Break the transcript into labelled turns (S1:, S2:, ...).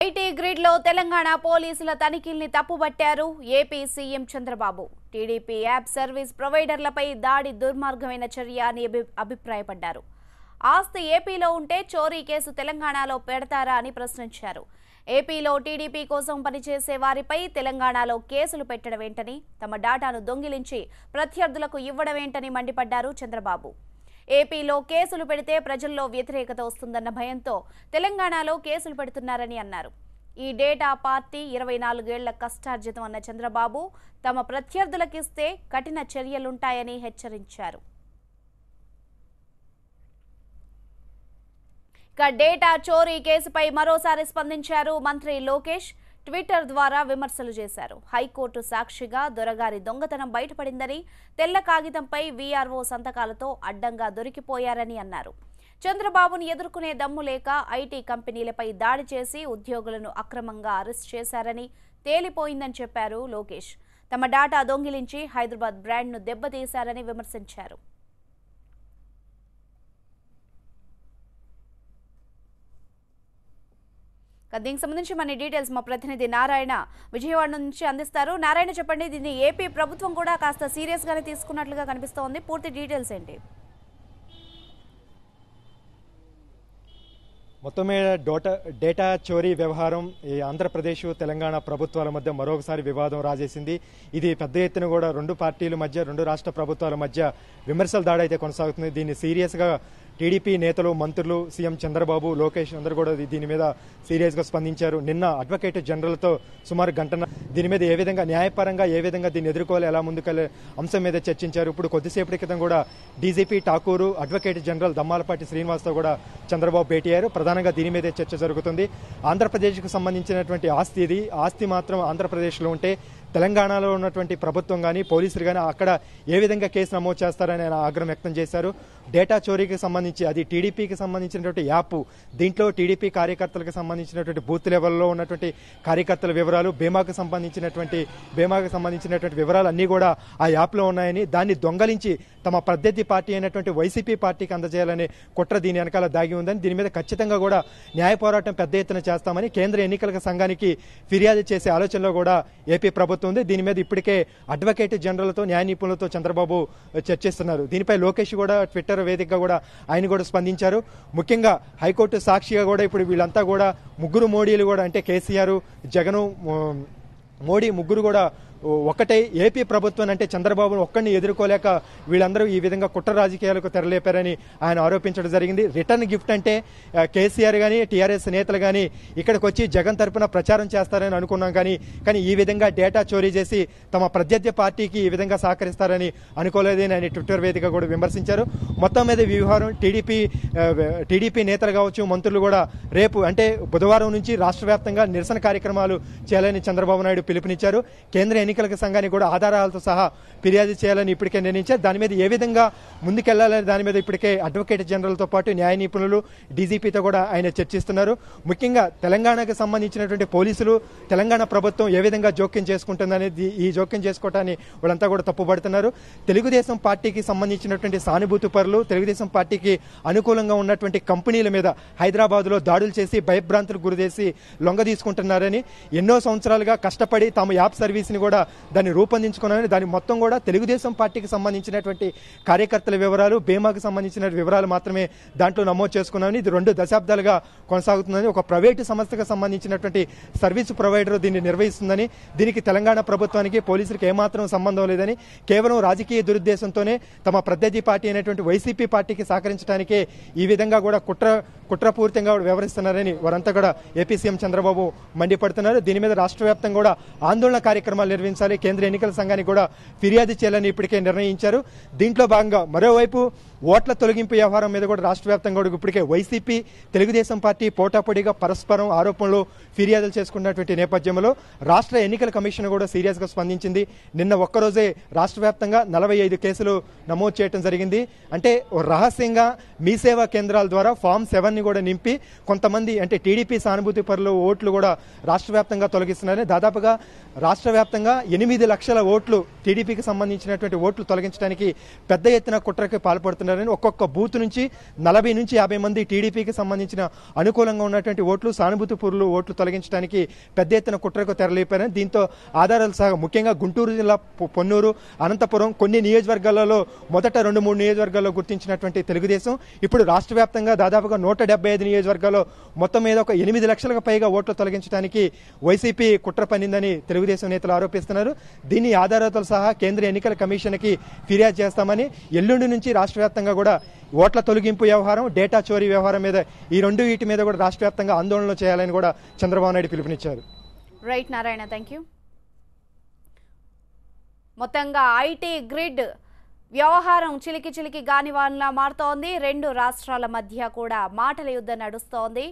S1: IT grid లో తెలంగాణ పోలీసుల తనిఖీల్ని తప్పుబట్టారు AP CM Chandrababu. TDP app service ప్రొవైడర్లపై దాడి దుర్మార్గమైన చర్య అని అభిప్రాయపడ్డారు. ఆస్తి ఏపీలో ఉంటే చోరీ కేసు తెలంగాణలో పెడతారా అని ప్రశ్నించారు. ఏపీలో టీడీపీ కోసం పనిచేసే వారిపై తెలంగాణలో కేసులు పెట్టడమేంటని, తమ డాటాను దొంగిలించి ప్రత్యర్థులకు ఇవ్వడమేంటని మండిపడ్డారు చంద్రబాబు. ఏపీలో కేసులు పెడితే ప్రజల్లో వ్యతిరేకత వస్తుందన్న భయంతో తెలంగాణలో కేసులు పెడుతున్నారని అన్నారు. ఈ డేటా పార్టీ 24 ఏళ్ల కష్టార్జితం అన్న చంద్రబాబు తమ ప్రత్యర్థులకిస్తే కఠిన చర్యలుంటాయని హెచ్చరించారు. ఇక డేటా చోరీ కేసుపై మరోసారి స్పందించారు మంత్రి లోకేష్. ట్విట్టర్ ద్వారా విమర్శలు చేశారు. హైకోర్టు సాక్షిగా దొరగారి దొంగతనం బయటపడిందని, తెల్ల కాగితంపై వీఆర్ఓ సంతకాలతో అడ్డంగా దొరికిపోయారని అన్నారు. చంద్రబాబును ఎదుర్కొనే దమ్ము లేక ఐటీ కంపెనీలపై దాడి చేసి ఉద్యోగులను అక్రమంగా అరెస్ట్ చేశారని తేలిపోయిందని చెప్పారు లోకేష్. తమ డాటా దొంగిలించి హైదరాబాద్ బ్రాండ్ను దెబ్బతీశారని విమర్శించారు. దీనికి సంబంధించి మన డీటెయిల్స్ మా ప్రతినిధి నారాయణ విజయవాడ నుంచి అందిస్తారు. నారాయణ, చెప్పండి, దీన్ని ఏపీ ప్రభుత్వం కూడా కాస్త సీరియస్ గానే తీసుకున్నట్లుగా కనిపిస్తోంది. పూర్తి డీటెయిల్స్ ఏంటి?
S2: మొత్తం మీద డేటా చోరీ వ్యవహారం ఈ ఆంధ్రప్రదేశ్ తెలంగాణ ప్రభుత్వాల మధ్య మరొకసారి వివాదం రాజేసింది. ఇది పెద్ద ఎత్తున కూడా రెండు పార్టీల మధ్య, రెండు రాష్ట్ర ప్రభుత్వాల మధ్య విమర్శల దాడి అయితే కొనసాగుతుంది. దీన్ని సీరియస్గా టీడీపీ నేతలు, మంత్రులు, సీఎం చంద్రబాబు, లోకేష్ అందరూ కూడా దీని మీద సీరియస్గా స్పందించారు. నిన్న అడ్వకేట్ జనరల్తో సుమారు గంటన దీని మీద ఏ విధంగా న్యాయపరంగా ఏ విధంగా దీన్ని ఎదుర్కోవాలి, ఎలా ముందుకెళ్లే అంశం మీద చర్చించారు. ఇప్పుడు కొద్దిసేపటి క్రితం కూడా DGP Thakur, advocate general Dammalapati శ్రీనివాస్తో కూడా చంద్రబాబు భేటీ అయ్యారు. ప్రధానంగా దీని మీదే చర్చ జరుగుతుంది. ఆంధ్రప్రదేశ్కు సంబంధించినటువంటి ఆస్తి ఇది. ఆస్తి మాత్రం ఆంధ్రప్రదేశ్లో ఉంటే తెలంగాణలో ఉన్నటువంటి ప్రభుత్వం కానీ, పోలీసులు కానీ అక్కడ ఏ విధంగా కేసు నమోదు చేస్తారని ఆయన ఆగ్రహం వ్యక్తం చేశారు. డేటా చోరీకి సంబంధించి అది టీడీపీకి సంబంధించినటువంటి యాప్, దీంట్లో టీడీపీ కార్యకర్తలకు సంబంధించినటువంటి బూత్ లెవెల్లో ఉన్నటువంటి కార్యకర్తల వివరాలు, బీమాకు సంబంధించినటువంటి వివరాలు అన్నీ కూడా ఆ యాప్లో ఉన్నాయని, దాన్ని దొంగలించి తమ ప్రత్యర్థి పార్టీ అయినటువంటి వైసీపీ పార్టీకి అందజేయాలనే కుట్ర దీని వెనకాల దాగి ఉందని, దీని మీద ఖచ్చితంగా కూడా న్యాయ పోరాటం పెద్ద ఎత్తున చేస్తామని కేంద్ర ఎన్నికల సంఘానికి ఫిర్యాదు చేసే ఆలోచనలో కూడా ఏపీ ప్రభుత్వం ఉంది. దీని మీద ఇప్పటికే అడ్వకేట్ జనరల్తో, న్యాయ నిపుణులతో చంద్రబాబు చర్చిస్తున్నారు. దీనిపై లోకేష్ కూడా ట్విట్టర్ వేదికగా కూడా ఆయన కూడా స్పందించారు. ముఖ్యంగా హైకోర్టు సాక్షిగా కూడా ఇప్పుడు వీళ్ళంతా కూడా ముగ్గురు మోడీలు కూడా, అంటే కేసీఆర్, జగన్, మోడీ ముగ్గురు కూడా ఒకటే ఏపీ ప్రభుత్వం అంటే చంద్రబాబును ఒక్కడిని ఎదుర్కోలేక వీళ్ళందరూ ఈ విధంగా కుట్ర రాజకీయాలకు తెరలేపారని ఆయన ఆరోపించడం జరిగింది. రిటర్న్ గిఫ్ట్ అంటే కేసీఆర్ కానీ, టీఆర్ఎస్ నేతలు కానీ ఇక్కడికి వచ్చి జగన్ తరపున ప్రచారం చేస్తారని అనుకున్నాం, కానీ ఈ విధంగా డేటా చోరీ చేసి తమ ప్రత్యర్థి పార్టీకి ఈ విధంగా సహకరిస్తారని అనుకోలేదని ఆయన ట్విట్టర్ వేదిక కూడా విమర్శించారు. మొత్తం మీద వ్యవహారం టీడీపీ నేతలు కావచ్చు, మంత్రులు కూడా రేపు అంటే బుధవారం నుంచి రాష్ట్ర వ్యాప్తంగా నిరసన కార్యక్రమాలు చేయాలని చంద్రబాబు నాయుడు పిలుపునిచ్చారు. కేంద్ర ఎన్నికల సంఘానికి కూడా ఆధారాలతో సహా ఫిర్యాదు చేయాలని ఇప్పటికే నిర్ణయించారు. దాని మీద ఏ విధంగా ముందుకెళ్లాలని దాని మీద ఇప్పటికే అడ్వకేట్ జనరల్తో పాటు న్యాయ నిపుణులు, డీజీపీతో కూడా ఆయన చర్చిస్తున్నారు. ముఖ్యంగా తెలంగాణకు సంబంధించినటువంటి పోలీసులు, తెలంగాణ ప్రభుత్వం ఏ విధంగా జోక్యం చేసుకుంటుందనేది, ఈ జోక్యం చేసుకోవటాన్ని వాళ్ళంతా కూడా తప్పుపడుతున్నారు. తెలుగుదేశం పార్టీకి సంబంధించినటువంటి సానుభూతి పరులు, తెలుగుదేశం పార్టీకి అనుకూలంగా ఉన్నటువంటి కంపెనీల మీద హైదరాబాద్లో దాడులు చేసి భయభ్రాంతులకు గురిచేసి లొంగ తీసుకుంటున్నారని, ఎన్నో సంవత్సరాలుగా కష్టపడి తాము యాప్ సర్వీస్ని కూడా దాన్ని రూపొందించుకున్నారని, దాని మొత్తం కూడా తెలుగుదేశం పార్టీకి సంబంధించినటువంటి కార్యకర్తల వివరాలు, బీమాకు సంబంధించిన వివరాలు మాత్రమే దాంట్లో నమోదు చేసుకున్నామని, ఇది 2 దశాబ్దాలుగా కొనసాగుతుందని, ఒక ప్రైవేటు సంస్థకు సంబంధించినటువంటి సర్వీసు ప్రొవైడర్ దీన్ని నిర్వహిస్తుందని, దీనికి తెలంగాణ ప్రభుత్వానికి, పోలీసులకు ఏమాత్రం సంబంధం లేదని, కేవలం రాజకీయ దురుద్దేశంతోనే తమ ప్రత్యర్థి పార్టీ అయినటువంటి వైసీపీ పార్టీకి సహకరించడానికే ఈ విధంగా కూడా కుట్రపూరితంగా వ్యవహరిస్తున్నారని వారంతా కూడా ఏపీ సీఎం చంద్రబాబు మండిపడుతున్నారు. దీని మీద రాష్ట్ర వ్యాప్తంగా కూడా ఆందోళన కార్యక్రమాలు నిర్వహించాలి, కేంద్ర ఎన్నికల సంఘానికి కూడా ఫిర్యాదు చేయాలని ఇప్పటికే నిర్ణయించారు. దీంట్లో భాగంగా మరోవైపు ఓట్ల తొలగింపు వ్యవహారం మీద కూడా రాష్ట్ర వ్యాప్తంగా కూడా ఇప్పటికే వైసీపీ, తెలుగుదేశం పార్టీ పోటాపోటీగా పరస్పరం ఆరోపణలు, ఫిర్యాదులు చేసుకున్నటువంటి నేపథ్యంలో రాష్ట్ర ఎన్నికల కమిషన్ కూడా సీరియస్గా స్పందించింది. నిన్న ఒక్కరోజే రాష్ట్ర వ్యాప్తంగా 45 కేసులు నమోదు చేయడం జరిగింది. అంటే రహస్యంగా మీ సేవా కేంద్రాల ద్వారా ఫామ్ 7ని కూడా నింపి కొంతమంది అంటే టీడీపీ సానుభూతి పరులు ఓట్లు కూడా రాష్ట్ర వ్యాప్తంగా తొలగిస్తున్నారని, దాదాపుగా రాష్ట్ర వ్యాప్తంగా 8 లక్షల ఓట్లు టీడీపీకి సంబంధించినటువంటి ఓట్లు తొలగించడానికి పెద్ద ఎత్తున కుట్రకి పాల్పడుతున్నారని ఒక్కొక్క బూత్ నుంచి 40 నుంచి 50 మంది టీడీపీకి సంబంధించిన అనుకూలంగా ఉన్నటువంటి ఓట్లు సానుభూతి పూర్లు ఓట్లు తొలగించడానికి పెద్ద ఎత్తున కుట్రకు తెరలేపారని దీంతో ఆధారాలు సహా ముఖ్యంగా గుంటూరు జిల్లా పొన్నూరు అనంతపురం కొన్ని నియోజకవర్గాలలో మొదట 2-3 నియోజకవర్గాల్లో గుర్తించినటువంటి తెలుగుదేశం ఇప్పుడు రాష్ట్ర వ్యాప్తంగా దాదాపుగా 175 నియోజకవర్గాల్లో మొత్తం మీద ఒక 8 లక్షలకు పైగా ఓట్లు తొలగించడానికి వైసీపీ కుట్ర పన్నిందని తెలుగుదేశం నేతలు ఆరోపిస్తున్నారు. దీన్ని ఆధారాలతో సహా కేంద్ర ఎన్నికల కమిషన్కి ఫిర్యాదు చేస్తామని ఎల్లుండి నుంచి రాష్ట్ర వ్యాప్తంగా కూడా ఓట్ల తొలగింపు వ్యవహారం డేటా చోరీ వ్యవహారం మీద వీటి మీద కూడా రాష్ట్ర వ్యాప్తంగా ఆందోళనలు చేయాలని కూడా చంద్రబాబు నాయుడు పిలుపునిచ్చారు.
S1: Right Narayana, thank you. మొత్తంగా ఐటీ గ్రిడ్ వ్యవహారం చిలికి గానివాన్లా మారుతోంది. 2 రాష్ట్రాల మధ్య కూడా మాటల యుద్ధం నడుస్తోంది.